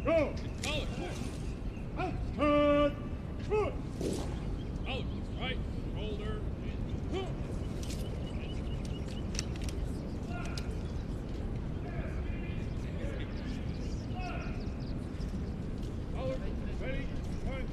Go! Collar. Out, turn! Foot! Collar. Right. Shoulder. Collar. Ready. Punch.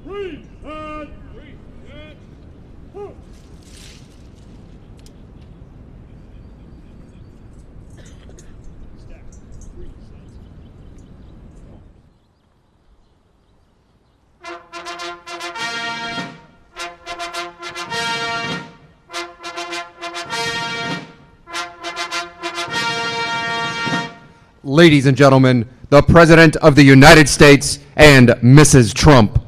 Three, and... Three, set. Huh. Stack. Three, set. Ladies and gentlemen, the President of the United States and Mrs. Trump.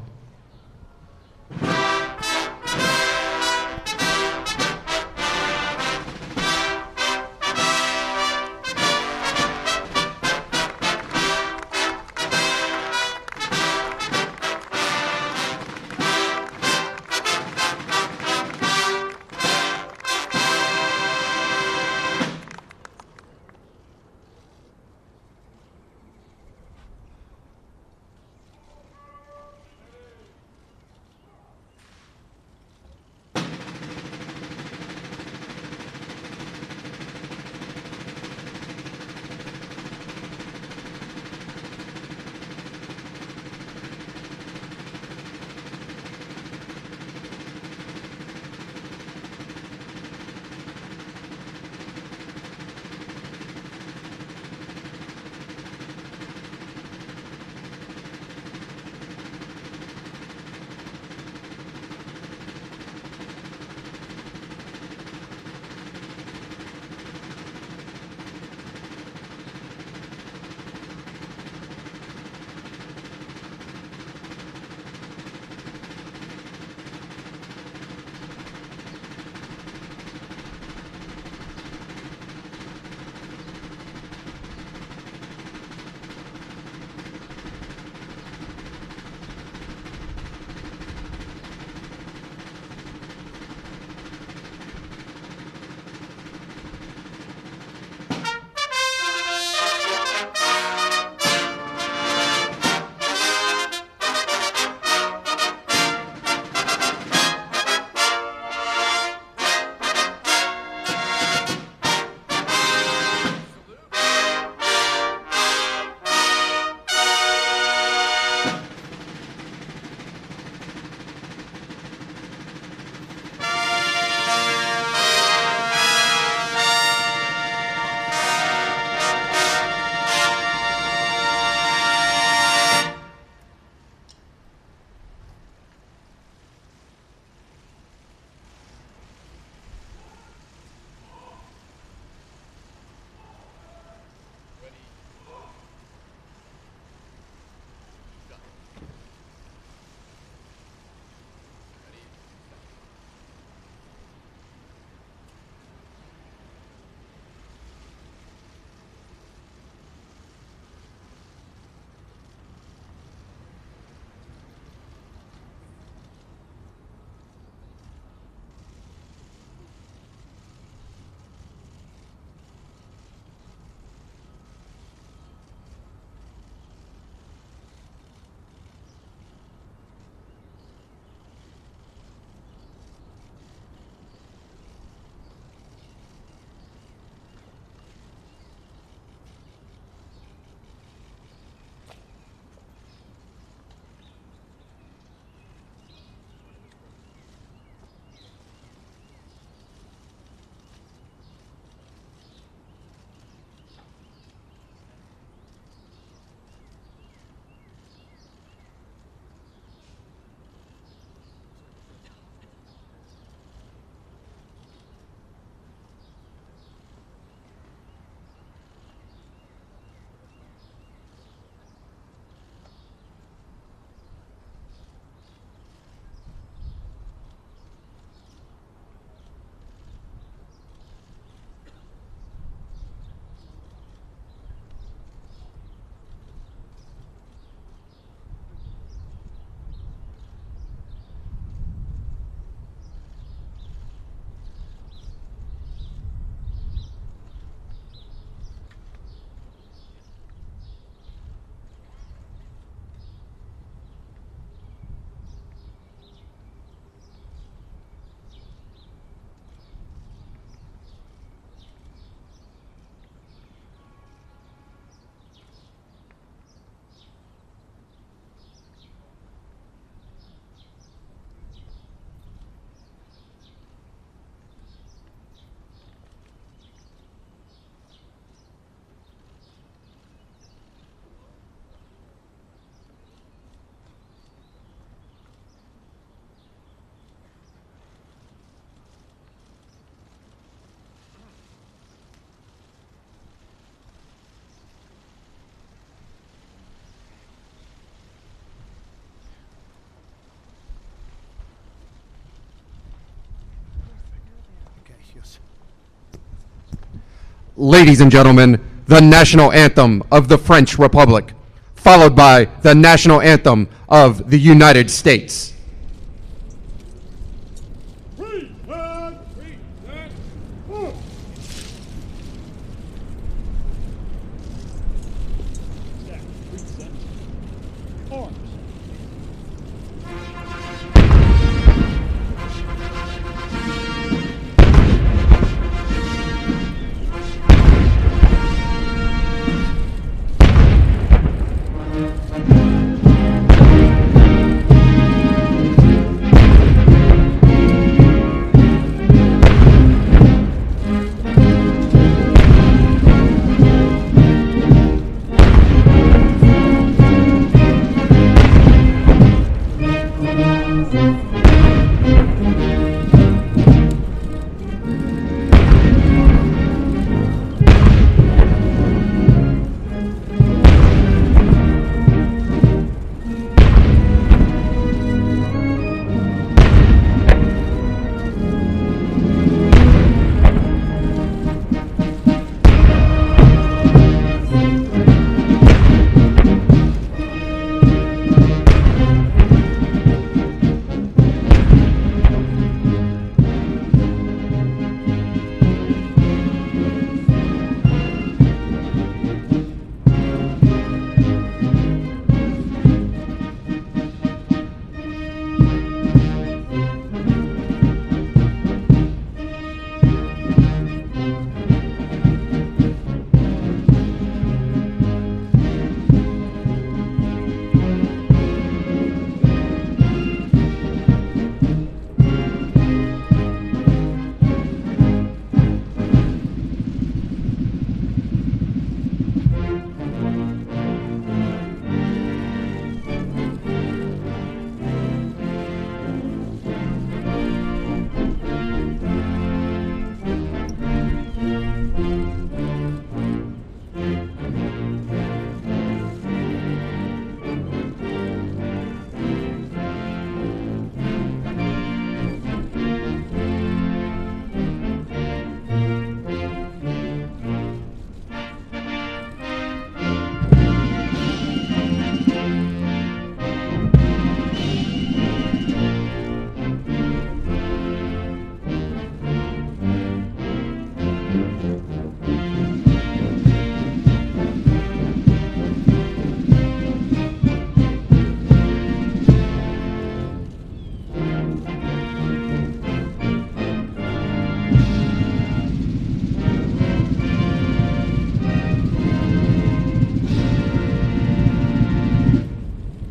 Ladies and gentlemen, the national anthem of the French Republic, followed by the national anthem of the United States. Brigitte! Brigitte! Oh.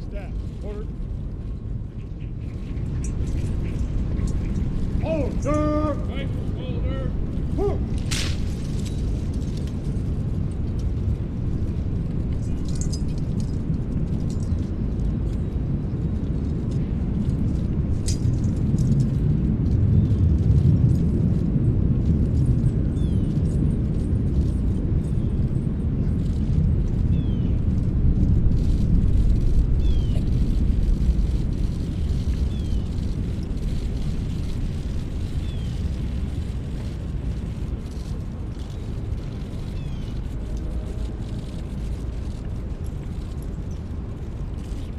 Stack. Brigitte. Arms. Order! Rifle holder. Oh.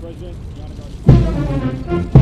President, you honor guard.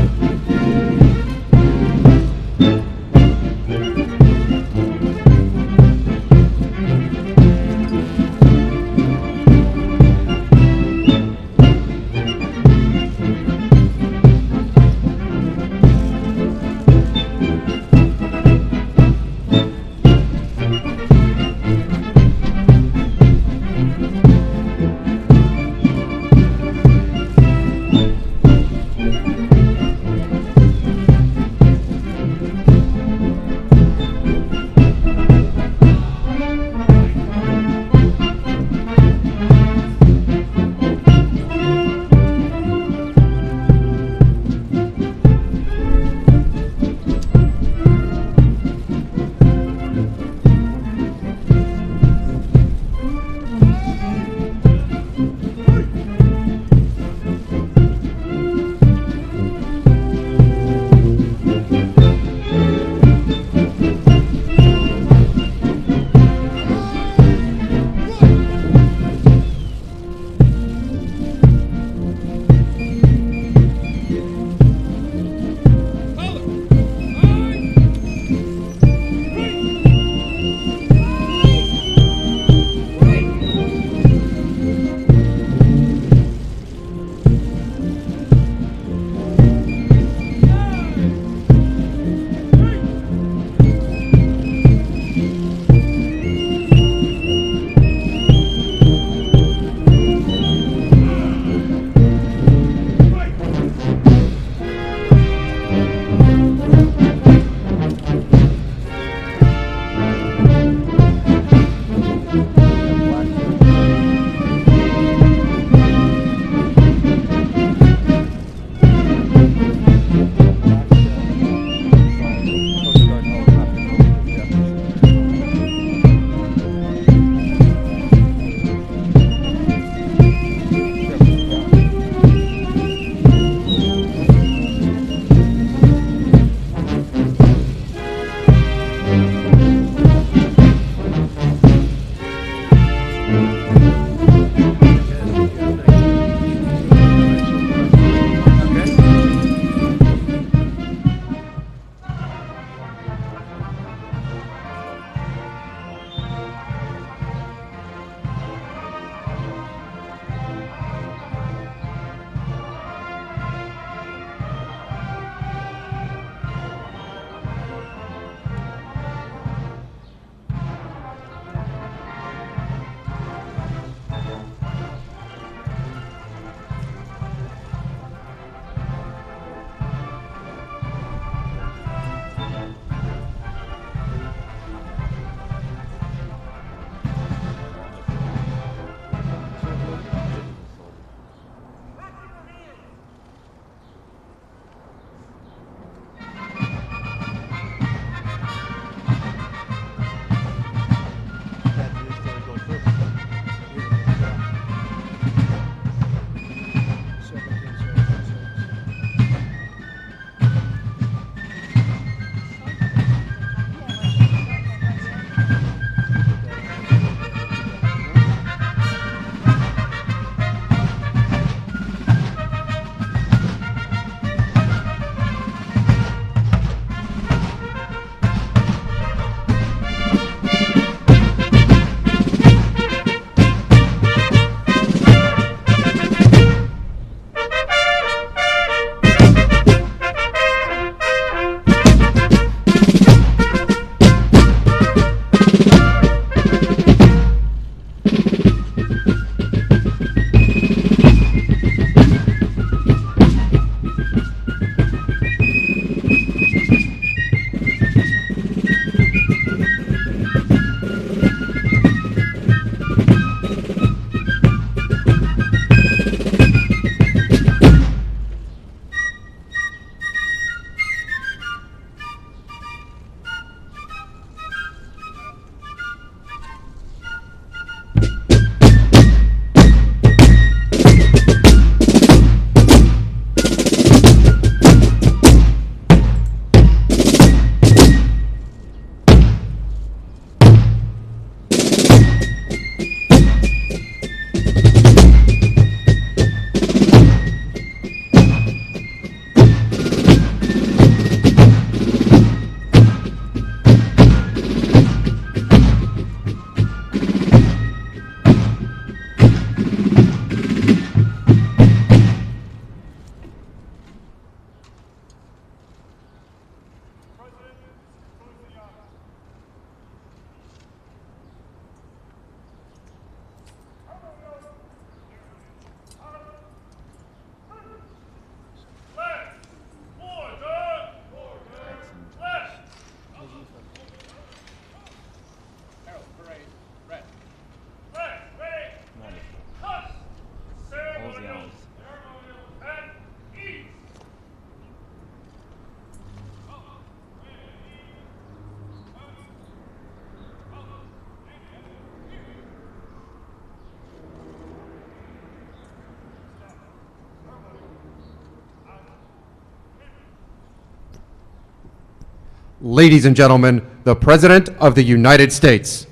Ladies and gentlemen, the President of the United States.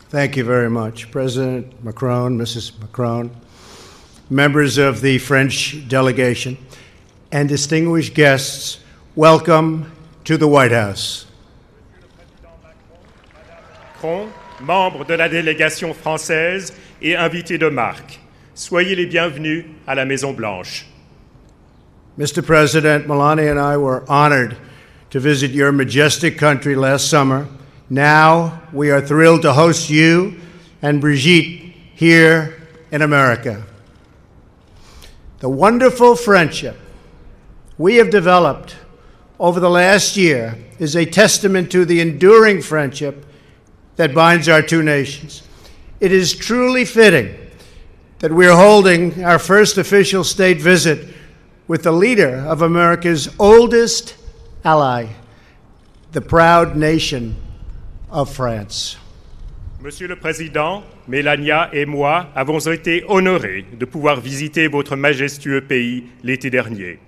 Thank you very much, President Macron, Mrs. Macron, members of the French delegation, and distinguished guests, welcome to the White House. Macron, membre de la délégation française et invité de marque, soyez les bienvenus à la Maison-Blanche. Mr. President, Melania and I were honored to visit your majestic country last summer. Now we are thrilled to host you and Brigitte here in America. The wonderful friendship we have developed over the last year is a testament to the enduring friendship that binds our two nations. It is truly fitting that we are holding our first official state visit with the leader of America's oldest ally, the proud nation of France. Monsieur le Président, Melania et moi avons été honorés de pouvoir visiter votre majestueux pays l'été dernier.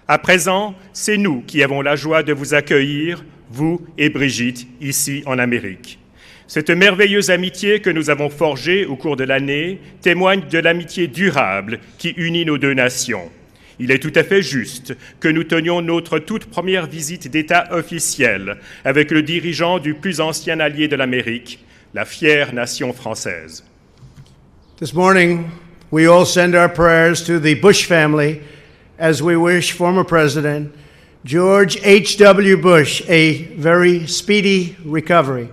À présent, c'est nous qui avons la joie de vous accueillir, vous et Brigitte, ici en Amérique. Cette merveilleuse amitié que nous avons forgée au cours de l'année témoigne de l'amitié durable qui unit nos deux nations. Il est tout à fait juste que nous tenions notre toute première visite d'État officielle avec le dirigeant du plus ancien allié de l'Amérique, la fière nation française. This morning, we all send our prayers to the Bush family as we wish former President George H.W. Bush a very speedy recovery.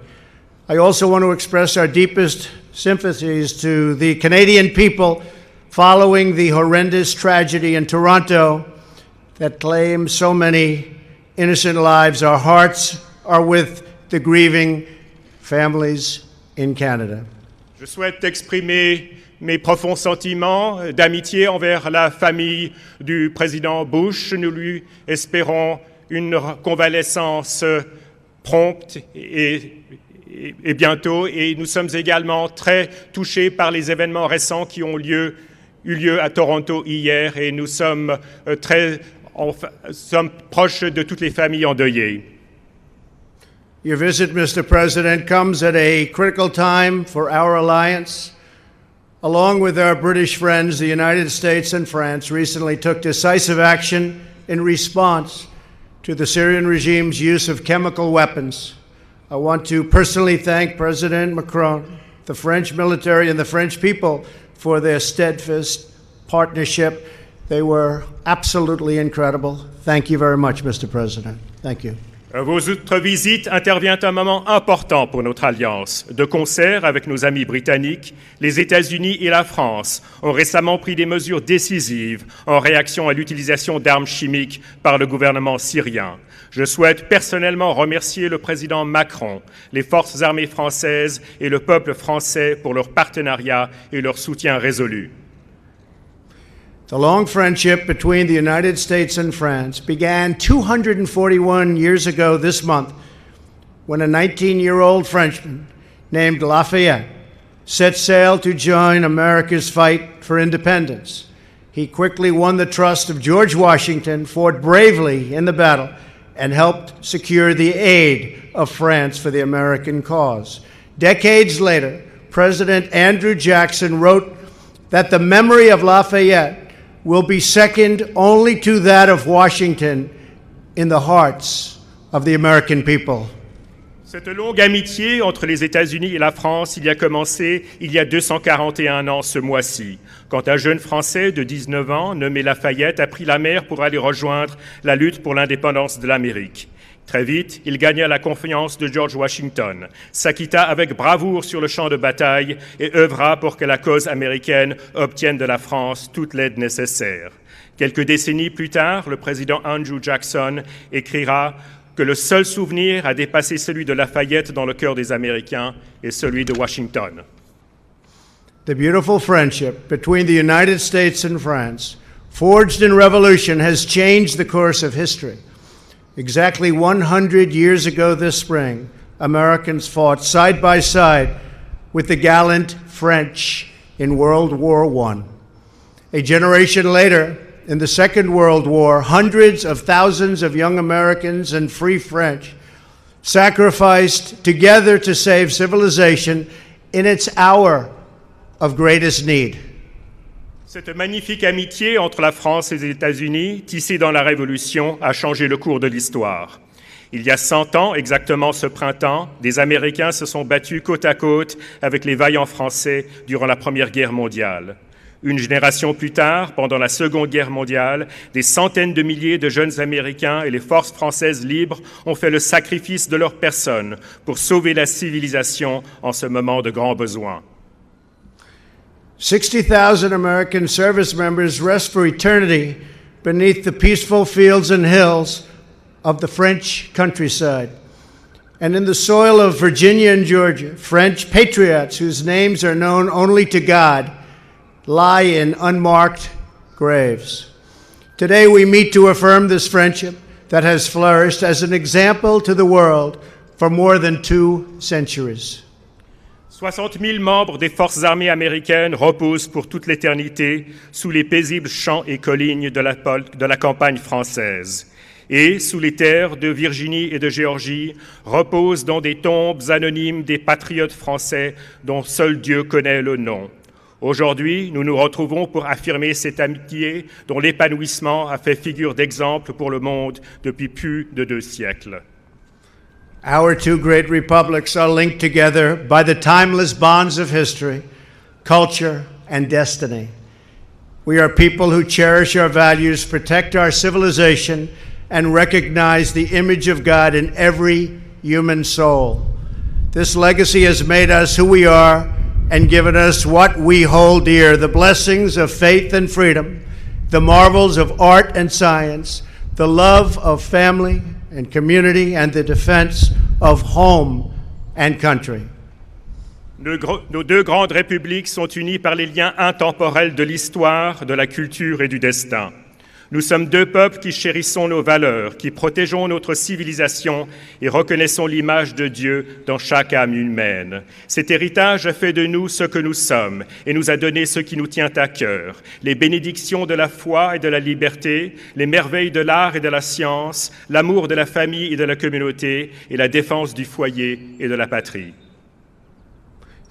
I also want to express our deepest sympathies to the Canadian people following the horrendous tragedy in Toronto that claimed so many innocent lives. Our hearts are with the grieving families in Canada. Je souhaite exprimer mes profonds sentiments d'amitié envers la famille du président Bush. Nous lui espérons une convalescence prompte et bientôt. Et nous sommes également très touchés par les événements récents qui ont eu lieu à Toronto hier. Et nous sommes sommes proches de toutes les familles endeuillées. Your visit, Mr. President, comes at a critical time for our alliance. Along with our British friends, the United States and France recently took decisive action in response to the Syrian regime's use of chemical weapons. I want to personally thank President Macron, the French military, and the French people for their steadfast partnership. They were absolutely incredible. Thank you very much, Mr. President. Thank you. Votre visite intervient à un moment important pour notre alliance. De concert avec nos amis britanniques, les États-Unis et la France ont récemment pris des mesures décisives en réaction à l'utilisation d'armes chimiques par le gouvernement syrien. Je souhaite personnellement remercier le président Macron, les forces armées françaises et le peuple français pour leur partenariat et leur soutien résolu. The long friendship between the United States and France began 241 years ago this month when a 19-year-old Frenchman named Lafayette set sail to join America's fight for independence. He quickly won the trust of George Washington, fought bravely in the battle, and helped secure the aid of France for the American cause. Decades later, President Andrew Jackson wrote that the memory of Lafayette will be second only to that of Washington in the hearts of the American people. Cette longue amitié entre les États-Unis et la France a commencé il y a 241 ans ce mois-ci, quand un jeune Français de 19 ans, nommé Lafayette, a pris la mer pour aller rejoindre la lutte pour l'indépendance de l'Amérique. Très vite, il gagna la confiance de George Washington, s'acquitta avec bravoure sur le champ de bataille et œuvra pour que la cause américaine obtienne de la France toute l'aide nécessaire. Quelques décennies plus tard, le président Andrew Jackson écrira que le seul souvenir à dépasser celui de Lafayette dans le cœur des Américains est celui de Washington. The beautiful friendship between the United States and France, forged in revolution, has changed the course of history. Exactly 100 years ago this spring, Americans fought side by side with the gallant French in World War I. A generation later, in the Second World War, hundreds of thousands of young Americans and free French sacrificed together to save civilization in its hour of greatest need. Cette magnifique amitié entre la France et les États-Unis, tissée dans la Révolution, a changé le cours de l'histoire. Il y a 100 ans, exactement ce printemps, des Américains se sont battus côte à côte avec les vaillants Français durant la Première Guerre mondiale. Une génération plus tard, pendant la Seconde Guerre mondiale, des centaines de milliers de jeunes Américains et les forces françaises libres ont fait le sacrifice de leur personne pour sauver la civilisation en ce moment de grand besoin. 60,000 American service members rest for eternity beneath the peaceful fields and hills of the French countryside. And in the soil of Virginia and Georgia, French patriots whose names are known only to God lie in unmarked graves. Today we meet to affirm this friendship that has flourished as an example to the world for more than 2 centuries. 60 000 membres des forces armées américaines reposent pour toute l'éternité sous les paisibles champs et collines de la campagne française. Et, sous les terres de Virginie et de Géorgie, reposent dans des tombes anonymes des patriotes français dont seul Dieu connaît le nom. Aujourd'hui, nous nous retrouvons pour affirmer cette amitié dont l'épanouissement a fait figure d'exemple pour le monde depuis plus de 2 siècles. Our 2 great republics are linked together by the timeless bonds of history, culture, and destiny. We are people who cherish our values, protect our civilization, and recognize the image of God in every human soul. This legacy has made us who we are and given us what we hold dear, the blessings of faith and freedom, the marvels of art and science, the love of family and community, and the defense of home and country. Nos 2 grandes républiques sont unies par les liens intemporels de l'histoire, de la culture et du destin. Nous sommes 2 peuples qui chérissons nos valeurs, qui protégeons notre civilisation et reconnaissons l'image de Dieu dans chaque âme humaine. Cet héritage a fait de nous ce que nous sommes et nous a donné ce qui nous tient à cœur, les bénédictions de la foi et de la liberté, les merveilles de l'art et de la science, l'amour de la famille et de la communauté et la défense du foyer et de la patrie.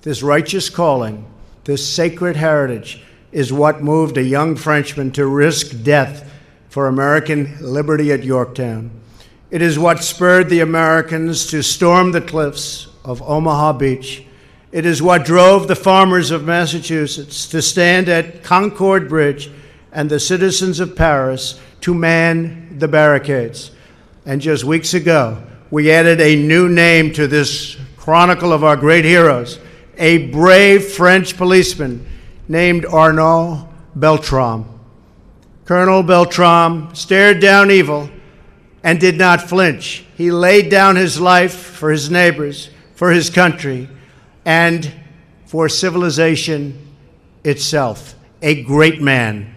This righteous calling, this sacred heritage, is what moved a young Frenchman to risk death for American liberty at Yorktown. It is what spurred the Americans to storm the cliffs of Omaha Beach. It is what drove the farmers of Massachusetts to stand at Concord Bridge and the citizens of Paris to man the barricades. And just weeks ago, we added a new name to this chronicle of our great heroes, a brave French policeman named Arnaud Beltrame. Colonel Beltrame stared down evil and did not flinch. He laid down his life for his neighbors, for his country, and for civilization itself. A great man.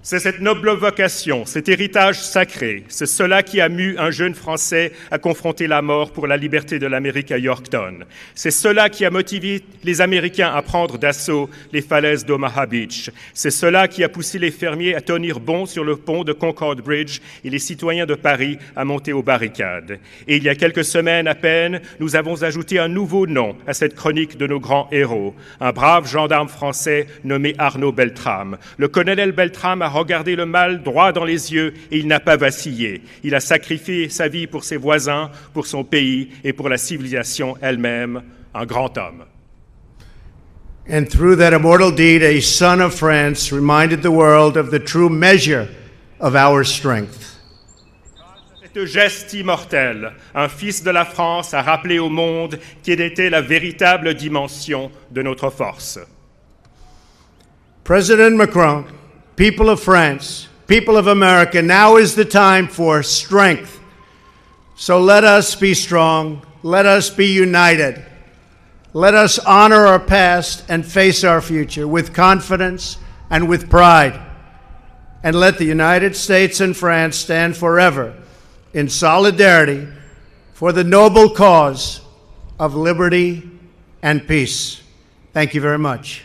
C'est cette noble vocation, cet héritage sacré, c'est cela qui a mu un jeune Français à confronter la mort pour la liberté de l'Amérique à Yorktown. C'est cela qui a motivé les Américains à prendre d'assaut les falaises d'Omaha Beach. C'est cela qui a poussé les fermiers à tenir bon sur le pont de Concord Bridge et les citoyens de Paris à monter aux barricades. Et il y a quelques semaines à peine, nous avons ajouté un nouveau nom à cette chronique de nos grands héros, un brave gendarme français nommé Arnaud Beltrame. Le colonel Beltrame a regardé le mal droit dans les yeux et il n'a pas vacillé. Il a sacrifié sa vie pour ses voisins, pour son pays et pour la civilisation elle-même. Un grand homme. And through that immortal deed, a son of France reminded the world of the true measure of our strength. Cet geste immortel, un fils de la France a rappelé au monde quelle était la véritable dimension de notre force. President Macron, people of France, people of America, now is the time for strength. So let us be strong. Let us be united. Let us honor our past and face our future with confidence and with pride. And let the United States and France stand forever in solidarity for the noble cause of liberty and peace. Thank you very much.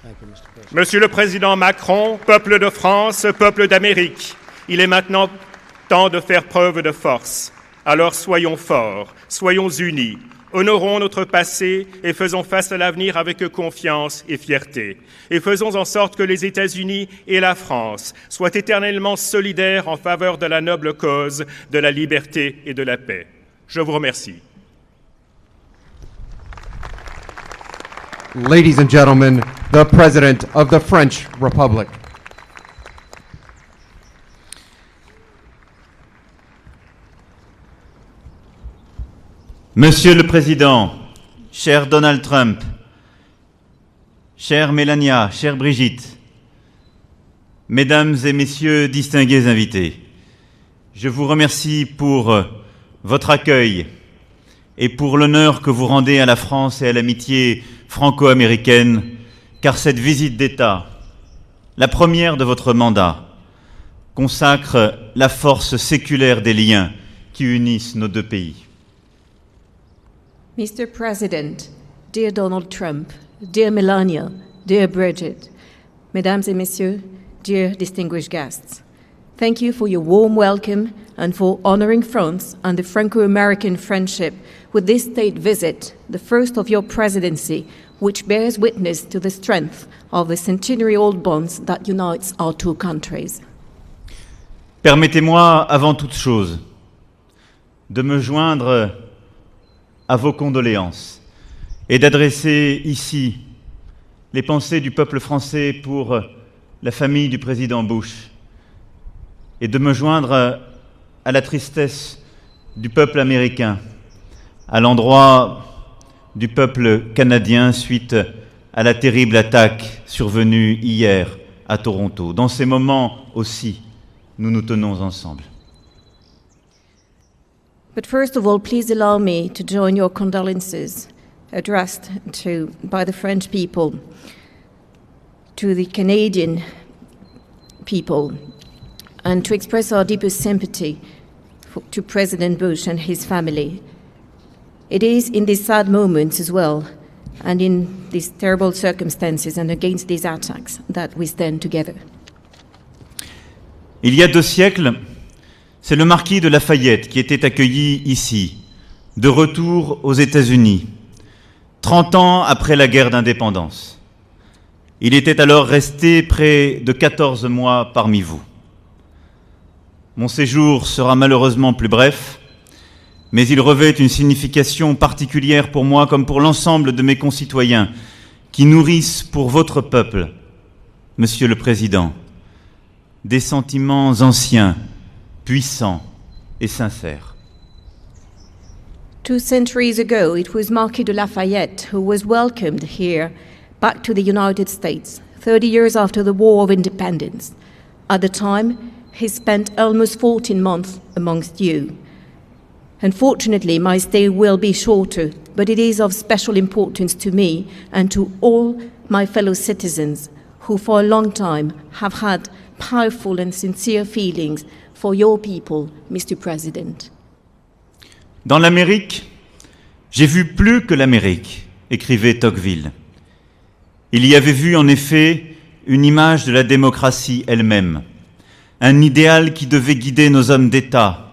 Thank you, Mr. President. Monsieur le Président Macron, peuple de France, peuple d'Amérique, il est maintenant temps de faire preuve de force. Alors soyons forts, soyons unis, honorons notre passé et faisons face à l'avenir avec confiance et fierté. Et faisons en sorte que les États-Unis et la France soient éternellement solidaires en faveur de la noble cause de la liberté et de la paix. Je vous remercie. Ladies and gentlemen, the President of the French Republic. Monsieur le Président, cher Donald Trump, chère Melania, chère Brigitte, Mesdames et Messieurs distingués invités, je vous remercie pour votre accueil et pour l'honneur que vous rendez à la France et à l'amitié franco-américaine, car cette visite d'État, la première de votre mandat, consacre la force séculaire des liens qui unissent nos deux pays. Mr. President, dear Donald Trump, dear Melania, dear Brigitte, Mesdames et Messieurs, dear distinguished guests, thank you for your warm welcome and for honoring France and the Franco-American friendship with this state visit, the first of your presidency, which bears witness to the strength of the centenary-old bonds that unites our two countries. Permettez-moi, avant toute chose, de me joindre à vos condoléances et d'adresser ici les pensées du peuple français pour la famille du président Bush et de me joindre à la tristesse du peuple américain à l'endroit du peuple canadien suite à la terrible attaque survenue hier à Toronto. Dans ces moments aussi, nous nous tenons ensemble. But first of all, please allow me to join your condolences addressed by the French people to the Canadian people and to express our deepest sympathy to President Bush and his family. It is in these sad moments as well and in these terrible circumstances and against these attacks that we stand together. Il y a 2 siècles, c'est le marquis de Lafayette qui était accueilli ici, de retour aux États-Unis, 30 ans après la guerre d'indépendance. Il était alors resté près de 14 mois parmi vous. Mon séjour sera malheureusement plus bref, mais il revêt une signification particulière pour moi comme pour l'ensemble de mes concitoyens qui nourrissent pour votre peuple, Monsieur le Président, des sentiments anciens, puissants et sincères. 2 centuries ago, it was Marquis de Lafayette who was welcomed here back to the United States, 30 years after the War of Independence. At the time, he spent almost 14 months amongst you. Unfortunately, my stay will be shorter, but it is of special importance to me and to all my fellow citizens who for a long time have had powerful and sincere feelings for your people, Mr. President. Dans l'Amérique, j'ai vu plus que l'Amérique, écrivait Tocqueville. Il y avait vu en effet une image de la démocratie elle-même, un idéal qui devait guider nos hommes d'État,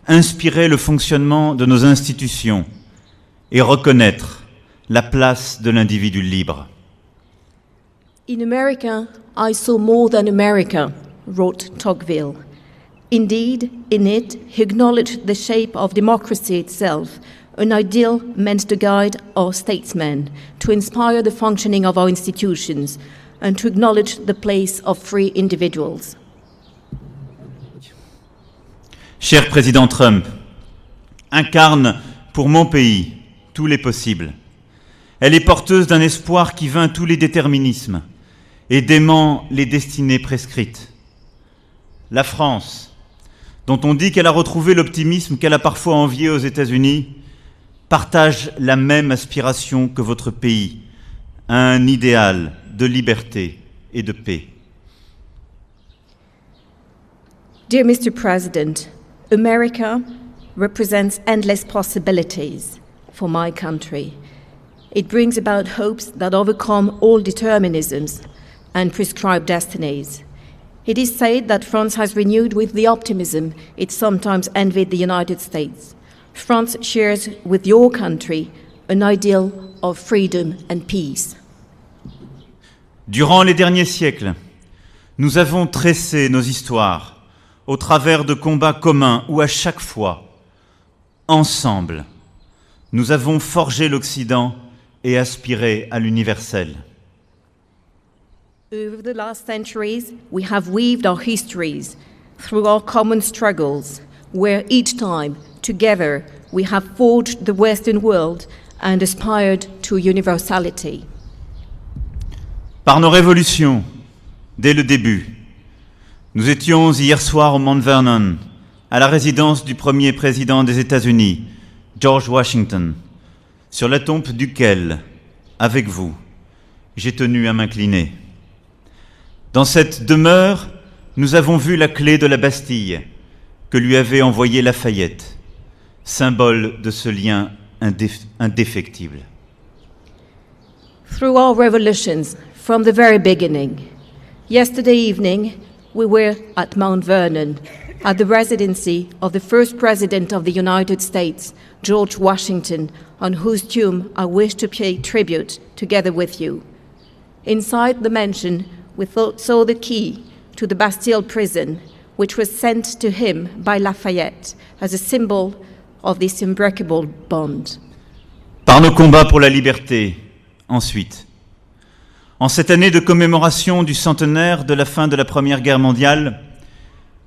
inspirer le fonctionnement de nos institutions et reconnaître la place de l'individu libre. In America, I saw more than America, wrote Tocqueville. Indeed, in it, he acknowledged the shape of democracy itself, an ideal meant to guide our statesmen, to inspire the functioning of our institutions, and to acknowledge the place of free individuals. Cher Président Trump, incarne pour mon pays tous les possibles. Elle est porteuse d'un espoir qui vainc tous les déterminismes et dément les destinées prescrites. La France, dont on dit qu'elle a retrouvé l'optimisme qu'elle a parfois envié aux États-Unis, partage la même aspiration que votre pays, un idéal de liberté et de paix. Dear Mr. President, America represents endless possibilities for my country. It brings about hopes that overcome all determinisms and prescribed destinies. It is said that France has renewed with the optimism it sometimes envied the United States. France shares with your country an ideal of freedom and peace. Durant les derniers siècles, nous avons tressé nos histoires au travers de combats communs où à chaque fois, ensemble, nous avons forgé l'Occident et aspiré à l'universel. Over the last centuries, we have weaved our histories through our common struggles, where each time, together, we have forged the Western world and aspired to universality. Par nos révolutions, dès le début, nous étions hier soir au Mount Vernon, à la résidence du premier président des États-Unis, George Washington, sur la tombe duquel, avec vous, j'ai tenu à m'incliner. Dans cette demeure, nous avons vu la clé de la Bastille que lui avait envoyée Lafayette, symbole de ce lien indéfectible. Through our revolutions, from the very beginning, yesterday evening, we were at Mount Vernon, at the residency of the first President of the United States, George Washington, on whose tomb I wish to pay tribute together with you. Inside the mansion, we saw the key to the Bastille prison, which was sent to him by Lafayette as a symbol of this unbreakable bond. Par nos combats pour la liberté, ensuite. En cette année de commémoration du centenaire de la fin de la Première Guerre mondiale,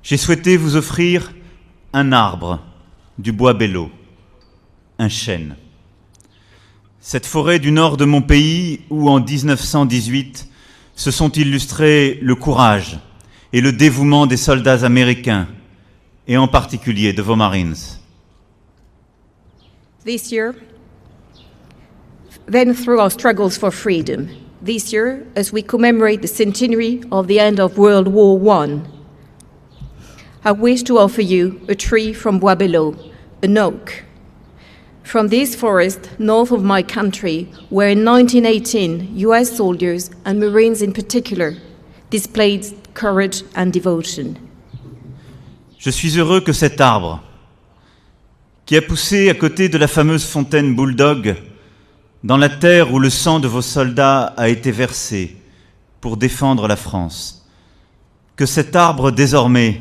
j'ai souhaité vous offrir un arbre du bois Belleau, un chêne. Cette forêt du nord de mon pays où, en 1918, se sont illustrés le courage et le dévouement des soldats américains, et en particulier de vos Marines. This year, then through our struggles for freedom, this year, as we commemorate the centenary of the end of World War I wish to offer you a tree from Bois Belleau, an oak. From this forest, north of my country, where in 1918, US soldiers and Marines in particular displayed courage and devotion. Je suis heureux que cet arbre, qui a poussé à côté de la fameuse fontaine Bulldog, dans la terre où le sang de vos soldats a été versé pour défendre la France, que cet arbre désormais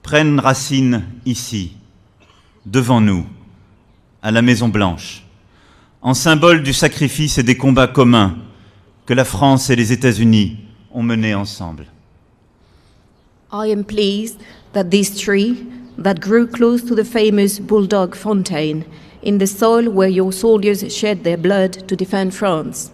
prenne racine ici, devant nous, à la Maison Blanche, en symbole du sacrifice et des combats communs que la France et les États-Unis ont menés ensemble. I am pleased that this tree that grew close to the famous Bulldog Fountain in the soil where your soldiers shed their blood to defend France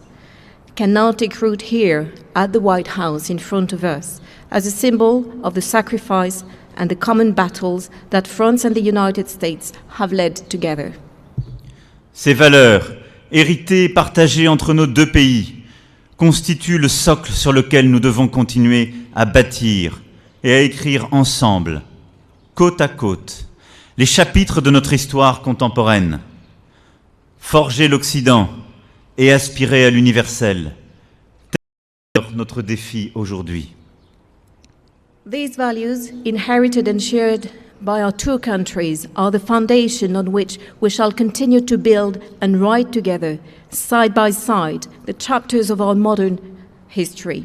can now take root here at the White House in front of us as a symbol of the sacrifice and the common battles that France and the United States have led together. Ces valeurs, héritées et partagées entre nos deux pays, constituent le socle sur lequel nous devons continuer à bâtir et à écrire ensemble, côte à côte, les chapitres de notre histoire contemporaine. Forger l'Occident et aspirer à l'universel, tel est notre défi aujourd'hui. These values, inherited and shared by our two countries, are the foundation on which we shall continue to build and write together, side by side, the chapters of our modern history.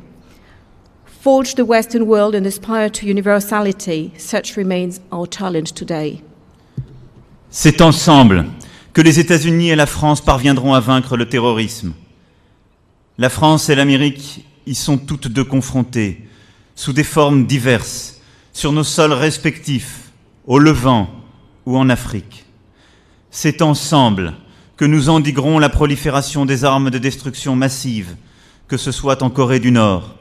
Forge the Western world and aspire to universality, such remains our challenge today. C'est ensemble que les États-Unis et la France parviendront à vaincre le terrorisme. La France et l'Amérique y sont toutes deux confrontées, sous des formes diverses, sur nos sols respectifs, au Levant ou en Afrique. C'est ensemble que nous endiguerons la prolifération des armes de destruction massive, que ce soit en Corée du Nord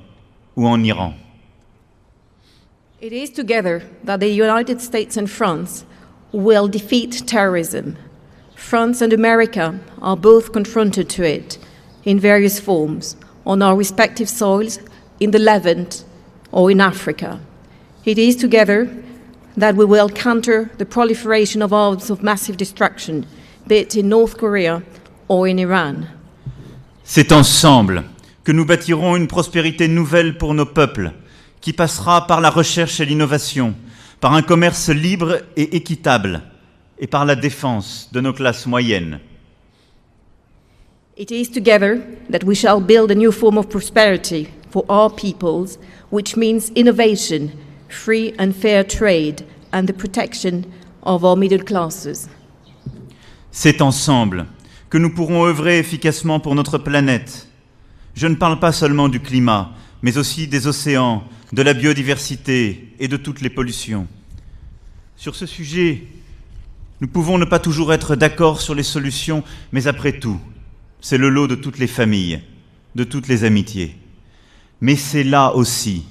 ou en Iran. It is together that the United States and France will defeat terrorism. France and America are both confronted to it in various forms on our respective soils, in the Levant or in Africa. It is together that we will counter the proliferation of arms of massive destruction, be it in North Korea or in Iran. C'est ensemble que nous bâtirons une prospérité nouvelle pour nos peuples, qui passera par la recherche et l'innovation, par un commerce libre et équitable, et par la défense de nos classes moyennes. It is together that we shall build a new form of prosperity for all peoples, which means innovation, free and fair trade, and the protection of our middle classes. C'est ensemble que nous pourrons œuvrer efficacement pour notre planète. Je ne parle pas seulement du climat, mais aussi des océans, de la biodiversité et de toutes les pollutions. Sur ce sujet, nous pouvons ne pas toujours être d'accord sur les solutions, mais après tout, c'est le lot de toutes les familles, de toutes les amitiés. Mais c'est là aussi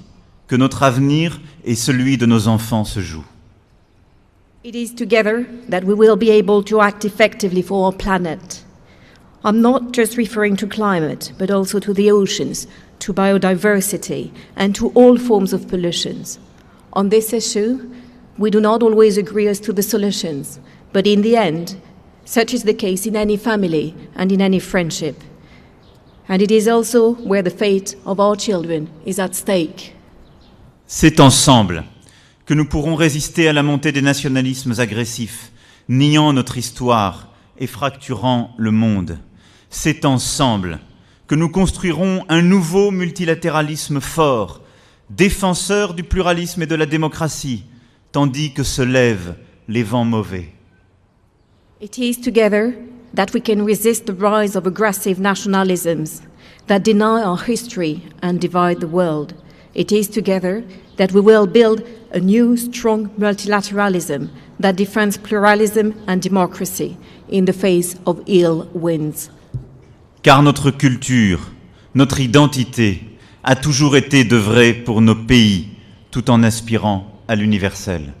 que notre avenir et celui de nos enfants se jouent. It is together that we will be able to act effectively for our planet. I'm not just referring to climate, but also to the oceans, to biodiversity, and to all forms of pollutions. On this issue, we do not always agree as to the solutions, but in the end, such is the case in any family and in any friendship. And it is also where the fate of our children is at stake. C'est ensemble que nous pourrons résister à la montée des nationalismes agressifs, niant notre histoire et fracturant le monde. C'est ensemble que nous construirons un nouveau multilatéralisme fort, défenseur du pluralisme et de la démocratie, tandis que se lèvent les vents mauvais. It is together that we can resist the rise of aggressive nationalisms that deny our history and divide the world. It is together that we will build a new, strong multilateralism that defends pluralism and democracy in the face of ill winds. Car notre culture, notre identité a toujours été d'œuvrer pour nos pays, tout en aspirant à l'universel.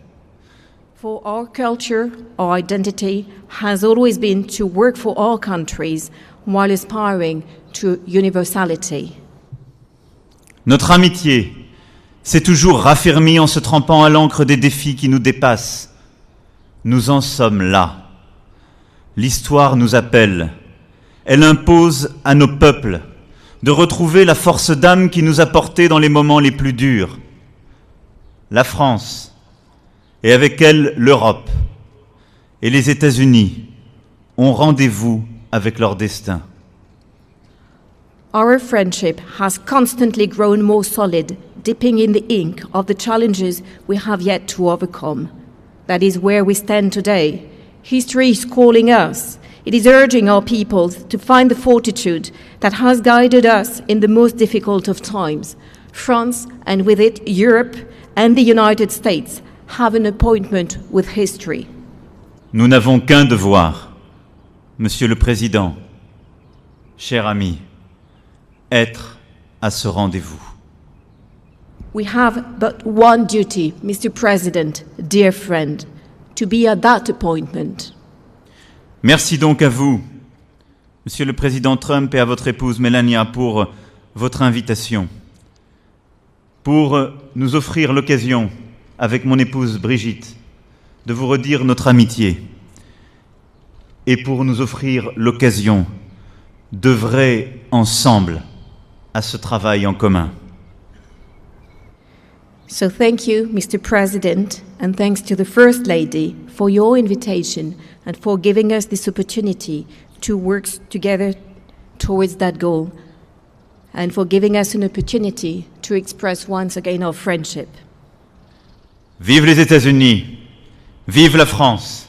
For our culture, our identity has always been to work for all countries while aspiring to universality. Notre amitié s'est toujours raffermie en se trempant à l'encre des défis qui nous dépassent. Nous en sommes là. L'histoire nous appelle. Elle impose à nos peuples de retrouver la force d'âme qui nous a portés dans les moments les plus durs. La France, et avec elle l'Europe, et les États-Unis ont rendez-vous avec leur destin. Our friendship has constantly grown more solid, dipping in the ink of the challenges we have yet to overcome. That is where we stand today. History is calling us. It is urging our peoples to find the fortitude that has guided us in the most difficult of times. France, and with it Europe and the United States, have an appointment with history. Nous n'avons qu'un devoir, Monsieur le Président, cher ami, être à ce rendez-vous. We have but one duty, Mr. President, dear friend, to be at that appointment. Merci donc à vous, Monsieur le Président Trump, et à votre épouse Melania pour votre invitation, pour nous offrir l'occasion, avec mon épouse Brigitte, de vous redire notre amitié et pour nous offrir l'occasion d'œuvrer ensemble à ce travail en commun. So thank you, Mr. President, and thanks to the First Lady for your invitation and for giving us this opportunity to work together towards that goal, and for giving us an opportunity to express once again our friendship. Vive les États-Unis, vive la France.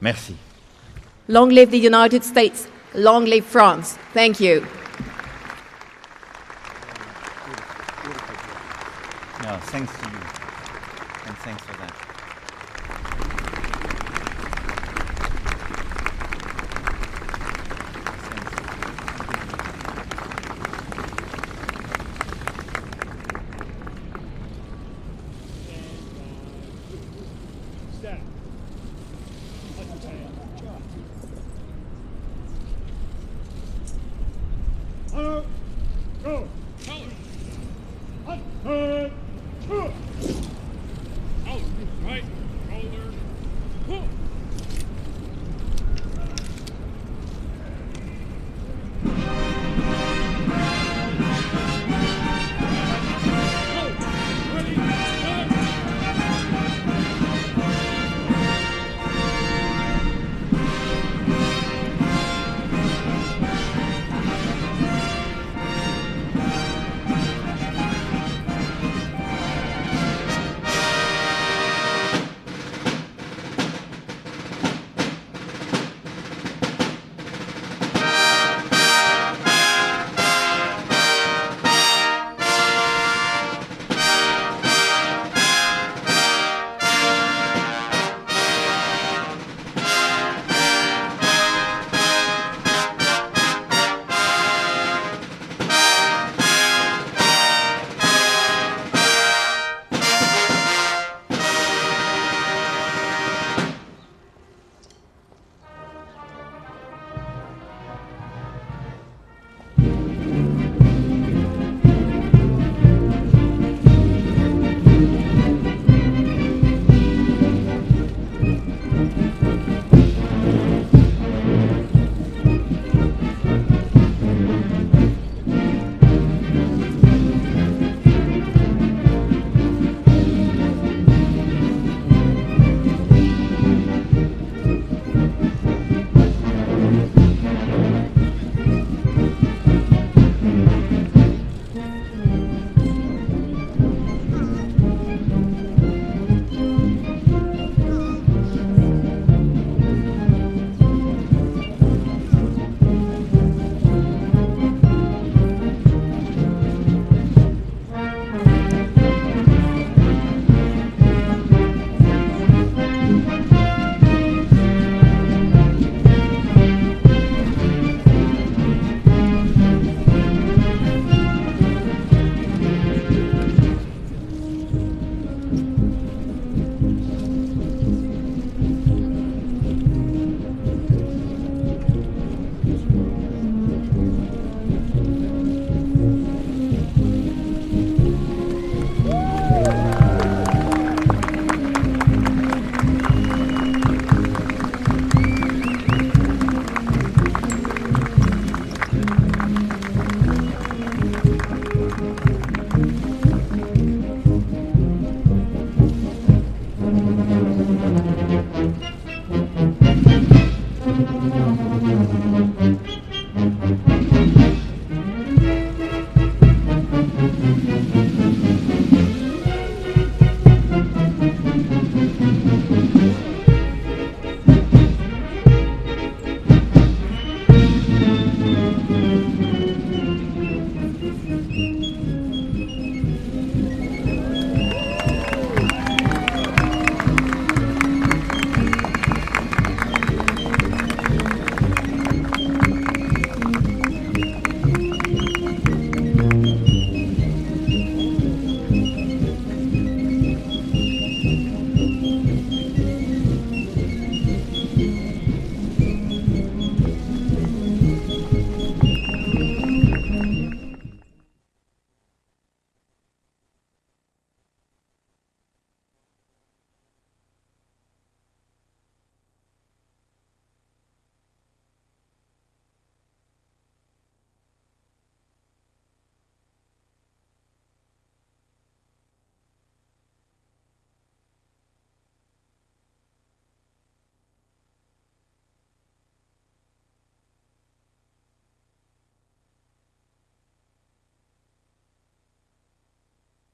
Merci. Long live the United States, long live France. Thank you. No, thanks to you, and thanks for that. Step.